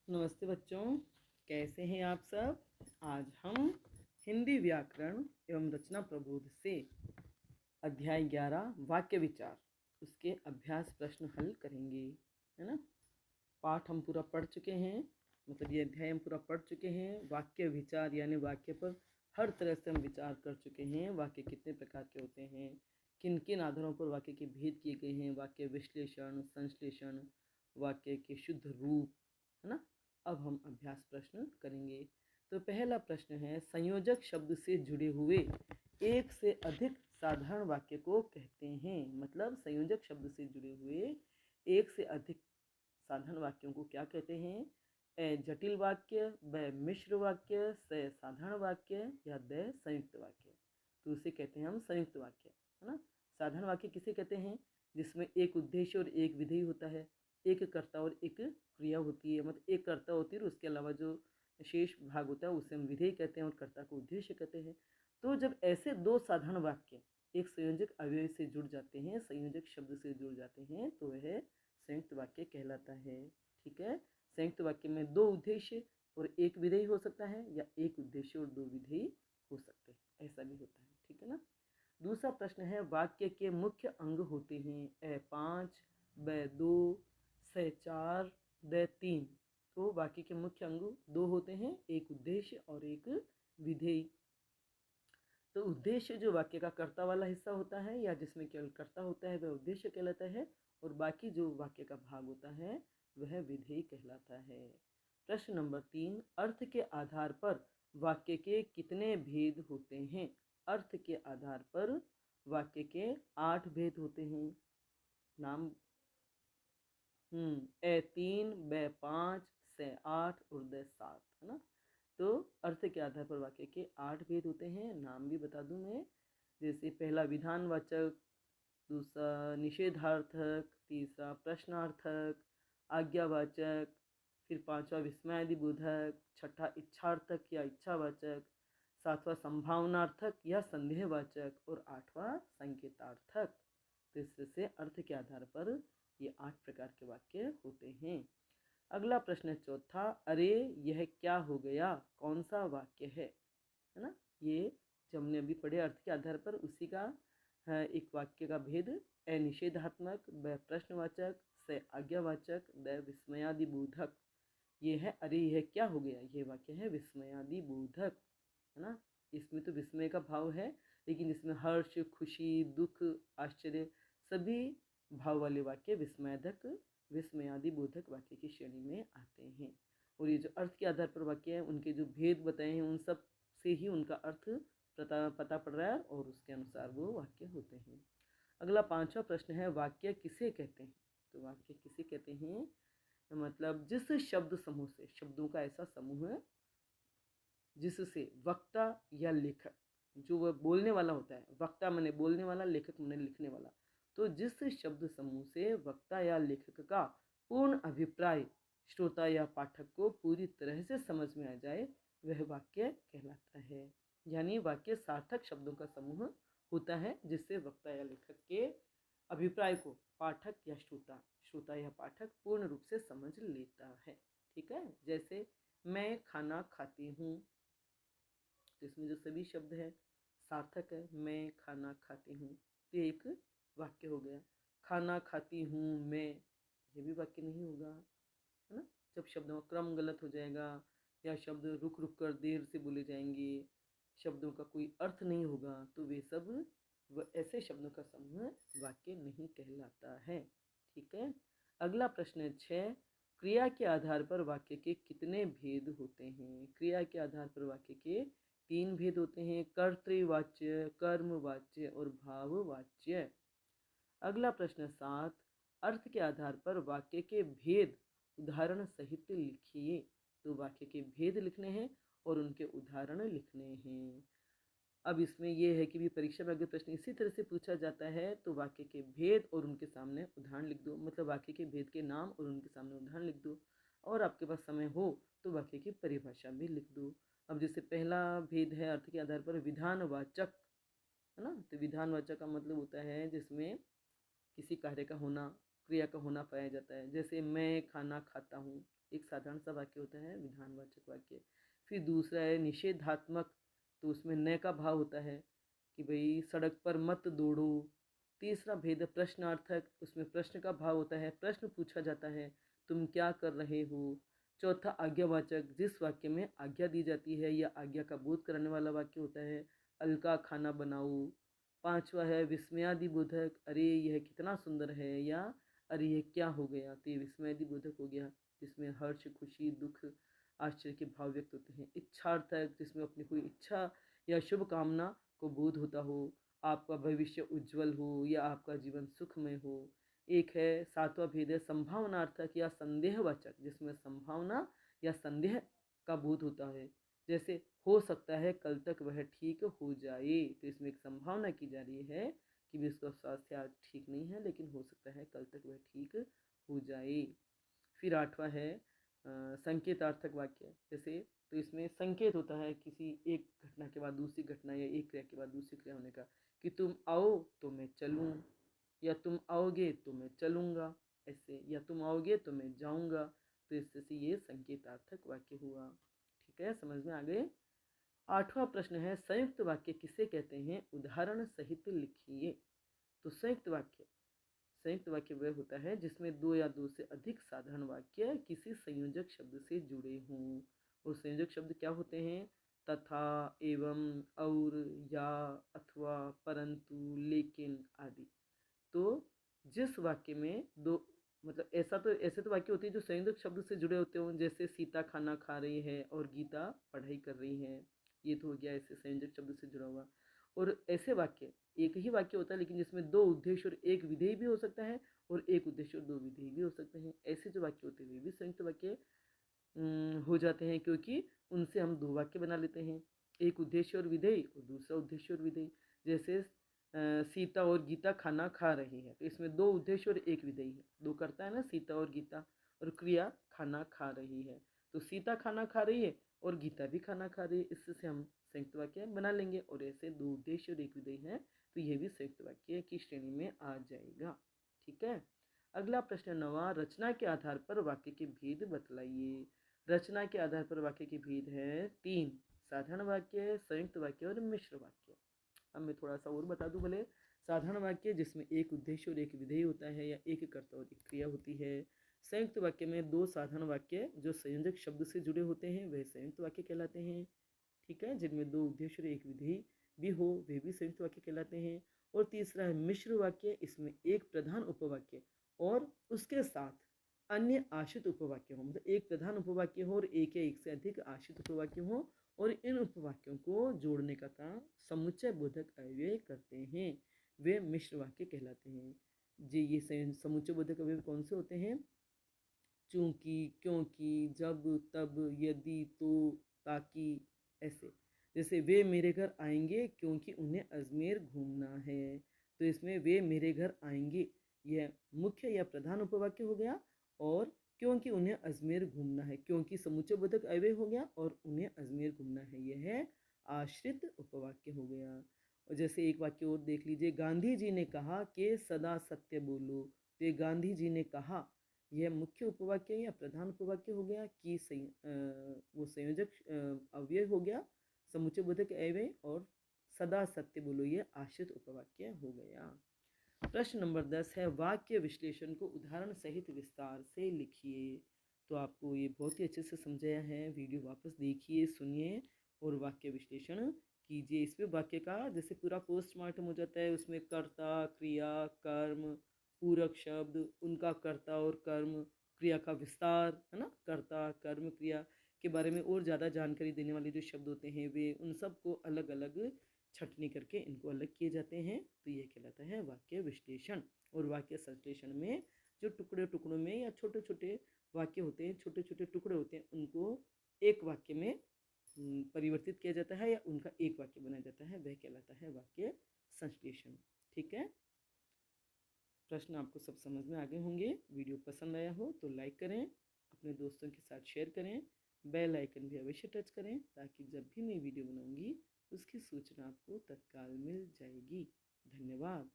नमस्ते बच्चों, कैसे हैं आप सब। आज हम हिंदी व्याकरण एवं रचना प्रबोध से अध्याय 11 वाक्य विचार उसके अभ्यास प्रश्न हल करेंगे, है ना। पाठ हम पूरा पढ़ चुके हैं, मतलब ये अध्याय हम पूरा पढ़ चुके हैं। वाक्य विचार यानी वाक्य पर हर तरह से हम विचार कर चुके हैं। वाक्य कितने प्रकार के होते हैं, किन किन आधारों पर वाक्य के भेद किए गए हैं, वाक्य विश्लेषण, संश्लेषण, वाक्य के शुद्ध रूप, है ना। अब हम अभ्यास प्रश्न करेंगे। तो पहला प्रश्न है, संयोजक शब्द से जुड़े हुए एक से अधिक साधारण वाक्य को कहते हैं। मतलब संयोजक शब्द से जुड़े हुए एक से अधिक साधारण वाक्यों को क्या कहते हैं। ए जटिल वाक्य, ब मिश्र वाक्य, स साधारण वाक्य या द संयुक्त वाक्य। तो उसे कहते हैं हम संयुक्त वाक्य, है ना। साधारण वाक्य किसे कहते हैं, जिसमें एक उद्देश्य और एक विधेय होता है, एक कर्ता और एक क्रिया होती है। मतलब एक कर्ता होती है और उसके अलावा जो शेष भाग होता है उसे हम विधेय कहते हैं और कर्ता को उद्देश्य कहते हैं। तो जब ऐसे दो साधारण वाक्य एक संयोजक अवयव से जुड़ जाते हैं, संयोजक शब्द से जुड़ जाते हैं, तो वह संयुक्त वाक्य कहलाता है। ठीक है, संयुक्त वाक्य में दो उद्देश्य और एक विधेय हो सकता है, या एक उद्देश्य और दो विधेय हो सकते हैं, ऐसा भी होता है। ठीक है ना। दूसरा प्रश्न है, वाक्य के मुख्य अंग होते हैं ए 5, ब 2, स 4, द 3। तो वाक्य के मुख्य अंग दो होते हैं, एक उद्देश्य और एक विधेय। तो उद्देश्य जो वाक्य का कर्ता वाला हिस्सा होता है या जिसमें केवल कर्ता होता है वह उद्देश्य कहलाता है, और बाकी जो वाक्य का भाग होता है वह विधेय कहलाता है। प्रश्न नंबर 3, अर्थ के आधार पर वाक्य के कितने भेद होते हैं। अर्थ के आधार पर वाक्य के 8 भेद होते हैं। नाम ए 3, ब 5, से 8 और द 7, है ना। तो अर्थ के आधार पर वाक्य के 8 भेद होते हैं। नाम भी बता दूं मैं, जैसे पहला विधानवाचक, दूसरा निषेधार्थक, तीसरा प्रश्नार्थक, आज्ञावाचक, फिर पांचवा विस्मयादिबोधक, छठा इच्छार्थक या इच्छावाचक, सातवां संभावनार्थक या संदेहवाचक और आठवां संकेतार्थक। तो इस तरह से अर्थ के आधार पर ये 8 प्रकार के वाक्य होते हैं। अगला प्रश्न है चौथा, अरे यह क्या हो गया, कौन सा वाक्य है ना। ये जो हमने अभी पढ़े अर्थ के आधार पर, उसी का एक वाक्य का भेद। ए निषेधात्मक, ब प्रश्नवाचक, से आज्ञावाचक, द विस्मयादिबोधक। ये है अरे यह क्या हो गया, ये वाक्य है विस्मयादिबोधक, है ना। इसमें तो विस्मय का भाव है, लेकिन इसमें हर्ष, खुशी, दुख, आश्चर्य सभी भाव वाले वाक्य विस्मयादिबोधक वाक्य की श्रेणी में आते हैं। और ये जो अर्थ के आधार पर वाक्य है, उनके जो भेद बताए हैं उन सब से ही उनका अर्थ पता पड़ रहा है और उसके अनुसार वो वाक्य होते हैं। अगला पांचवा प्रश्न है, वाक्य किसे कहते हैं। तो वाक्य किसे कहते हैं, मतलब जिस शब्द समूह से, शब्दों का ऐसा समूह है जिससे वक्ता या लेखक, जो वह बोलने वाला होता है, वक्ता माने बोलने वाला, लेखक माने लिखने वाला, तो जिस शब्द समूह से वक्ता या लेखक का पूर्ण अभिप्राय श्रोता या पाठक को पूरी तरह से समझ में आ जाए, वह वाक्य कहलाता है। यानी वाक्य सार्थक शब्दों का समूह होता है जिससे वक्ता या लेखक के अभिप्राय को पाठक या श्रोता या पाठक पूर्ण रूप से समझ लेता है। ठीक है, जैसे मैं खाना खाती हूँ, तो इसमें जो सभी शब्द है सार्थक है। मैं खाना खाती हूँ, तो एक वाक्य हो गया। खाना खाती हूँ मैं, ये भी वाक्य नहीं होगा, है ना। जब शब्दों का क्रम गलत हो जाएगा या शब्द रुक रुक कर देर से बोले जाएंगे, शब्दों का कोई अर्थ नहीं होगा, तो वे सब ऐसे शब्दों का समूह वाक्य नहीं कहलाता है। ठीक है। अगला प्रश्न है 6, क्रिया के आधार पर वाक्य के कितने भेद होते हैं। क्रिया के आधार पर वाक्य के 3 भेद होते हैं, कर्तृवाच्य, कर्मवाच्य और भाववाच्य। अगला प्रश्न 7, अर्थ के आधार पर वाक्य के भेद उदाहरण सहित लिखिए। तो वाक्य के भेद लिखने हैं और उनके उदाहरण लिखने हैं। अब इसमें यह है कि भी परीक्षा में अगर प्रश्न इसी तरह से पूछा जाता है तो वाक्य के भेद और उनके सामने उदाहरण लिख दो, मतलब वाक्य के भेद के नाम और उनके सामने उदाहरण लिख दो, और आपके पास समय हो तो वाक्य की परिभाषा भी लिख दो। अब जैसे पहला भेद है अर्थ के आधार पर विधानवाचक, है ना। तो विधानवाचक का मतलब होता है जिसमें किसी कार्य का होना क्रिया का होना पाया जाता है। जैसे मैं खाना खाता हूँ, एक साधारण सा वाक्य होता है विधानवाचक वाक्य। फिर दूसरा है निषेधात्मक, तो उसमें न का भाव होता है कि भाई सड़क पर मत दौड़ो। तीसरा भेद है प्रश्नार्थक, उसमें प्रश्न का भाव होता है, प्रश्न पूछा जाता है तुम क्या कर रहे हो। चौथा आज्ञावाचक, जिस वाक्य में आज्ञा दी जाती है या आज्ञा का बोध कराने वाला वाक्य होता है, अलका खाना बनाओ। पांचवा है विस्मयादिबोधक, अरे यह कितना सुंदर है, या अरे यह क्या हो गया, तो ये विस्मयादिबोधक हो गया, जिसमें हर्ष, खुशी, दुख, आश्चर्य के भाव व्यक्त होते हैं। इच्छार्थक, जिसमें अपनी कोई इच्छा या शुभ कामना को बोध होता हो, आपका भविष्य उज्जवल हो या आपका जीवन सुखमय हो। एक है सातवां भेद है संभावनार्थक या संदेहवाचक, जिसमें संभावना या संदेह का बोध होता है। जैसे हो सकता है कल तक वह ठीक हो जाए, तो इसमें एक संभावना की जा रही है कि भी उसका स्वास्थ्य आज ठीक नहीं है, लेकिन हो सकता है कल तक वह ठीक हो जाए। फिर आठवां है संकेतार्थक वाक्य। जैसे तो इसमें संकेत होता है किसी एक घटना के बाद दूसरी घटना या एक क्रिया के बाद दूसरी क्रिया होने का, कि तुम आओ तो मैं चलूँ, या तुम आओगे तो मैं चलूँगा, ऐसे, या तुम आओगे तो मैं जाऊँगा। तो इससे से ये संकेतार्थक वाक्य हुआ। ठीक है, समझ में आ गए। आठवां प्रश्न है संयुक्त वाक्य किसे कहते हैं, उदाहरण सहित लिखिए। तो संयुक्त वाक्य वह होता है जिसमें दो या दो से अधिक साधारण वाक्य किसी संयोजक शब्द से जुड़े हों। और संयोजक शब्द क्या होते हैं, तथा, एवं, और, या, अथवा, परंतु, लेकिन आदि। तो जिस वाक्य में दो, मतलब ऐसे तो वाक्य होते हैं जो संयोजक शब्द से जुड़े होते हों, जैसे सीता खाना खा रही है और गीता पढ़ाई कर रही है, ये तो हो गया ऐसे संयोजक शब्द से जुड़ा हुआ। और ऐसे वाक्य, एक ही वाक्य होता है लेकिन जिसमें दो उद्देश्य और एक विधेय भी हो सकता है, और एक उद्देश्य और दो विधेय भी हो सकते हैं, ऐसे जो वाक्य होते हैं वे भी संयुक्त वाक्य हो जाते हैं, क्योंकि उनसे हम दो वाक्य बना लेते हैं, एक उद्देश्य और विधेय और दूसरा उद्देश्य और विधेय। जैसे सीता और गीता खाना खा रही है, तो इसमें दो उद्देश्य और एक विधेय है, दो करता है ना, सीता और गीता, और क्रिया खाना खा रही है, तो सीता खाना खा रही है और गीता भी खाना खा रही है, इससे हम संयुक्त वाक्य बना लेंगे। और ऐसे दो उद्देश्य और एक विधेय है, तो यह भी संयुक्त वाक्य की श्रेणी में आ जाएगा। ठीक है, अगला प्रश्न 9वां, रचना के आधार पर वाक्य के भेद बतलाइए। रचना के आधार पर वाक्य के भेद है 3, साधारण वाक्य, संयुक्त वाक्य और मिश्र वाक्य। अब मैं थोड़ा सा और बता दूं भले। साधारण वाक्य जिसमें एक उद्देश्य और एक विधेय होता है या एक कर्ता और एक क्रिया होती है। संयुक्त वाक्य में दो साधारण वाक्य जो संयोजक शब्द से जुड़े होते हैं वह संयुक्त वाक्य कहलाते हैं। ठीक है, जिनमें दो उद्देश्य और एक विधेय भी हो वे भी संयुक्त वाक्य कहलाते हैं। और तीसरा है मिश्र वाक्य, इसमें एक प्रधान उपवाक्य और उसके साथ अन्य आश्रित उपवाक्य हो, मतलब एक प्रधान उपवाक्य हो और एक या एक से अधिक आश्रित उपवाक्य हो, और इन उपवाक्यों को जोड़ने का काम समुच्चय बोधक अव्यय करते हैं, वे मिश्र वाक्य कहलाते हैं। जी, ये समुच्चय बोधक अव्यय कौन से होते हैं, चूंकि, क्योंकि, जब, तब, यदि, तो, ताकि, ऐसे। जैसे वे मेरे घर आएंगे क्योंकि उन्हें अजमेर घूमना है, तो इसमें वे मेरे घर आएंगे यह मुख्य या प्रधान उपवाक्य हो गया, और क्योंकि उन्हें अजमेर घूमना है, क्योंकि समुच्चय बोधक अव्यय हो गया, और उन्हें अजमेर घूमना है यह है आश्रित उपवाक्य हो गया। और जैसे एक वाक्य और देख लीजिए, गांधी जी ने कहा कि सदा सत्य बोलो, तो ये गांधी जी ने कहा यह मुख्य उपवाक्य या प्रधान उपवाक्य हो गया कि वो संयोजक अव्यय हो गया, समुच्चय बोधक अव्यय, और सदा सत्य बोलो ये आश्रित उपवाक्य हो गया। प्रश्न नंबर 10 है वाक्य विश्लेषण को उदाहरण सहित विस्तार से लिखिए। तो आपको ये बहुत ही अच्छे से समझाया है, वीडियो वापस देखिए, सुनिए और वाक्य विश्लेषण कीजिए। इसमें वाक्य का जैसे पूरा पोस्टमार्टम हो जाता है, उसमें कर्ता, क्रिया, कर्म, पूरक शब्द, उनका कर्ता और कर्म, क्रिया का विस्तार, है ना, कर्ता, कर्म, क्रिया के बारे में और ज़्यादा जानकारी देने वाले जो शब्द होते हैं वे उन सब को अलग अलग छटनी करके इनको अलग किए जाते हैं, तो ये कहलाता है वाक्य विश्लेषण। और वाक्य संश्लेषण में जो टुकड़े टुकड़ों में या छोटे छोटे वाक्य होते हैं, छोटे छोटे टुकड़े होते हैं, उनको एक वाक्य में परिवर्तित किया जाता है या उनका एक वाक्य बनाया जाता है, वह कहलाता है वाक्य संश्लेषण। ठीक है, प्रश्न आपको सब समझ में आ गए होंगे। वीडियो पसंद आया हो तो लाइक करें, अपने दोस्तों के साथ शेयर करें, बेल आइकन भी अवश्य टच करें, ताकि जब भी मैं वीडियो बनाऊंगी उसकी सूचना आपको तत्काल मिल जाएगी। धन्यवाद।